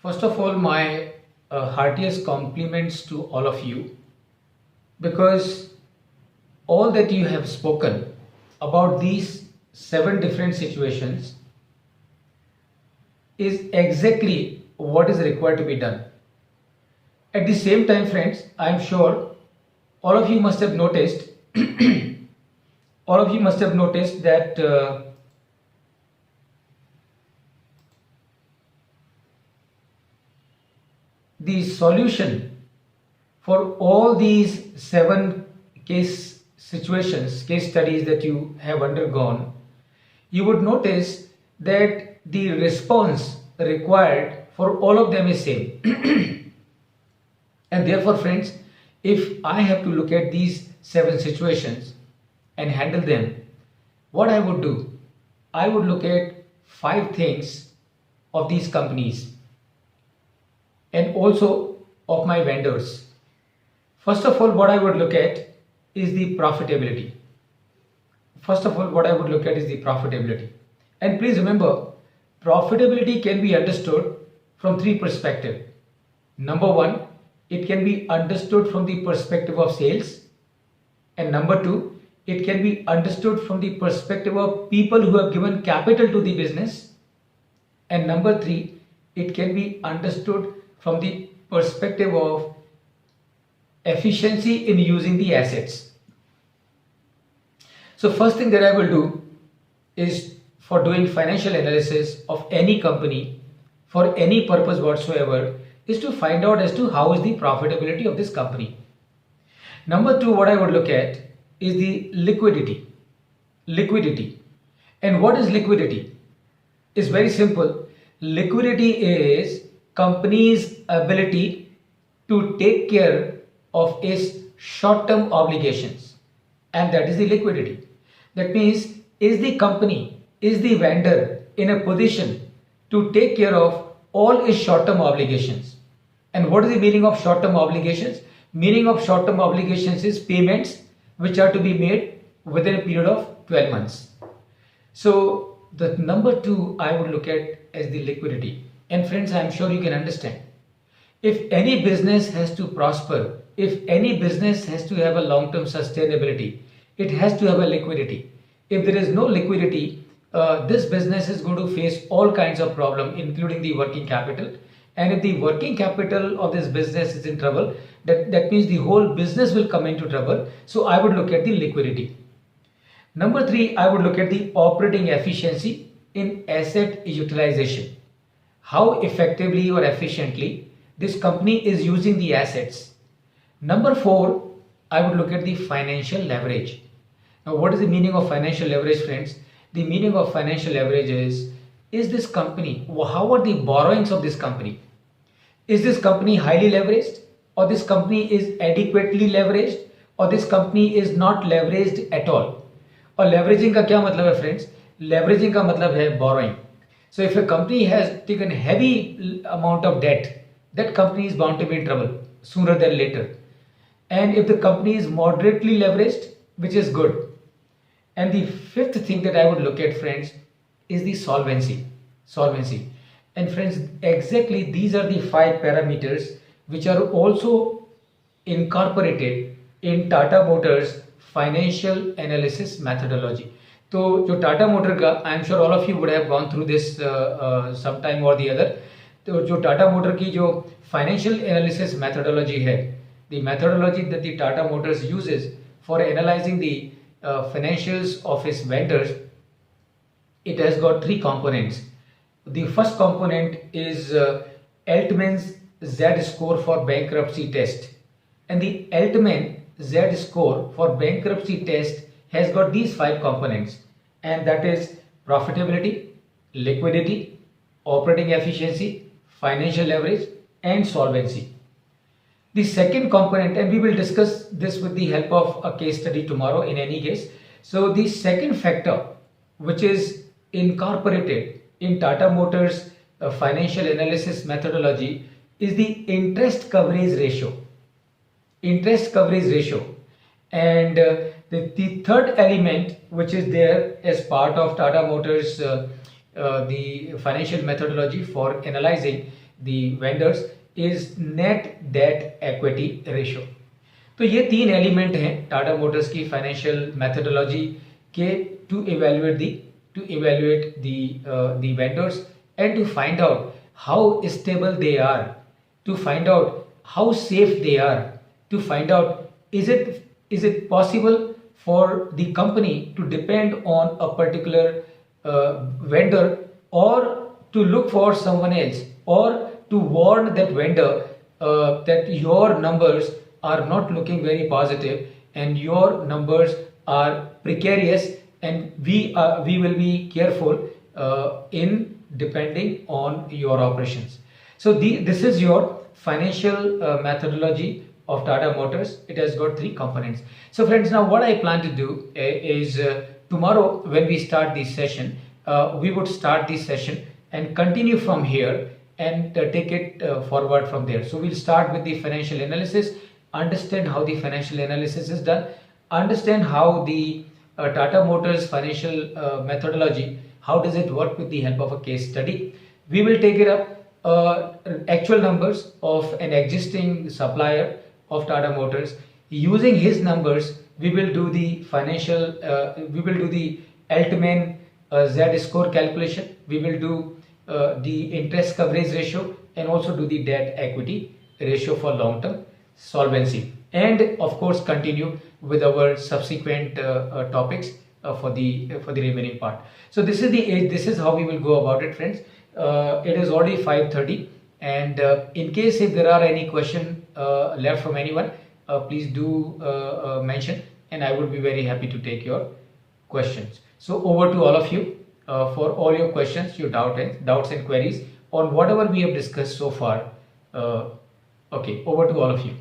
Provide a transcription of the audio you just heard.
First of all, my heartiest compliments to all of you, because all that you have spoken about these 7 different situations is exactly what is required to be done. At the same time, friends, I am sure all of you must have noticed that the solution for all these 7 case studies that you have undergone, you would notice that the response required for all of them is same. And therefore, friends, if I have to look at these 7 situations and handle them, what I would do, I would look at 5 things of these companies and also of my vendors. First of all, what I would look at is the profitability. And please remember, profitability can be understood from 3 perspectives. Number 1, it can be understood from the perspective of sales. And number 2, it can be understood from the perspective of people who have given capital to the business. And number 3, it can be understood from the perspective of efficiency in using the assets. So first thing that I will do is, for doing financial analysis of any company for any purpose whatsoever, is to find out as to how is the profitability of this company. Number 2, what I would look at is the liquidity. And what is liquidity? It's very simple. Liquidity is company's ability to take care of its short-term obligations, and that is the liquidity. That means, is the vendor in a position to take care of all its short-term obligations? And what is the meaning of short-term obligations? Meaning of short-term obligations is payments which are to be made within a period of 12 months. So the number 2 I would look at as the liquidity. And friends, I am sure you can understand. If any business has to prosper, if any business has to have a long-term sustainability, it has to have a liquidity. If there is no liquidity, this business is going to face all kinds of problems, including the working capital. And if the working capital of this business is in trouble, that means the whole business will come into trouble. So I would look at the liquidity. Number 3, I would look at the operating efficiency in asset utilization. How effectively or efficiently this company is using the assets. Number 4, I would look at the financial leverage. Now, what is the meaning of financial leverage, friends? The meaning of financial leverage is this company, how are the borrowings of this company? Is this company highly leveraged, or this company is adequately leveraged, or this company is not leveraged at all? और leveraging का क्या मतलब है, friends? Leveraging का मतलब है borrowing. So if a company has taken heavy amount of debt, that company is bound to be in trouble sooner than later. And if the company is moderately leveraged, which is good. And the 5th thing that I would look at, friends, is the solvency. And friends, exactly these are the 5 parameters which are also incorporated in Tata Motors financial analysis methodology. तो जो Tata motor का, I am sure all of you would have gone through this some time और the other, तो जो Tata motor की जो financial analysis methodology है, the methodology that the Tata motors uses for analysing the financials of its vendors, it has got 3 components. The first component is Altman's Z-score for bankruptcy test, and the Altman Z-score for bankruptcy test has got these 5 components, and that is profitability, liquidity, operating efficiency, financial leverage, and solvency. The second component, and we will discuss this with the help of a case study tomorrow in any case. So the second factor which is incorporated in Tata Motors financial analysis methodology is the interest coverage ratio. And the third element which is there as part of Tata Motors the financial methodology for analyzing the vendors is net debt equity ratio. तो ये तीन element हैं Tata motors की financial methodology के to evaluate the vendors and to find out how stable they are, to find out how safe they are, to find out is it possible for the company to depend on a particular vendor, or to look for someone else, or to warn that vendor that your numbers are not looking very positive and your numbers are precarious, and we will be careful in depending on your operations. So this is your financial methodology of Tata Motors. It has got three components. So friends, now what I plan to do is tomorrow when we start this session, we would start this session and continue from here and take it forward from there. So we'll start with the financial analysis, understand how the financial analysis is done, understand how the Tata Motors financial methodology, how does it work with the help of a case study. We will take it up actual numbers of an existing supplier of Tata Motors. Using his numbers, we will do the financial, we will do the Altman Z score calculation. We will do the interest coverage ratio and also do the debt equity ratio for long-term solvency. And of course, continue with our subsequent topics for the remaining part. So this is how we will go about it, friends. It is already 5:30. And in case if there are any question left from anyone, please do mention, and I would be very happy to take your questions. So over to all of you for all your questions, your doubts and queries on whatever we have discussed so far. Okay, over to all of you.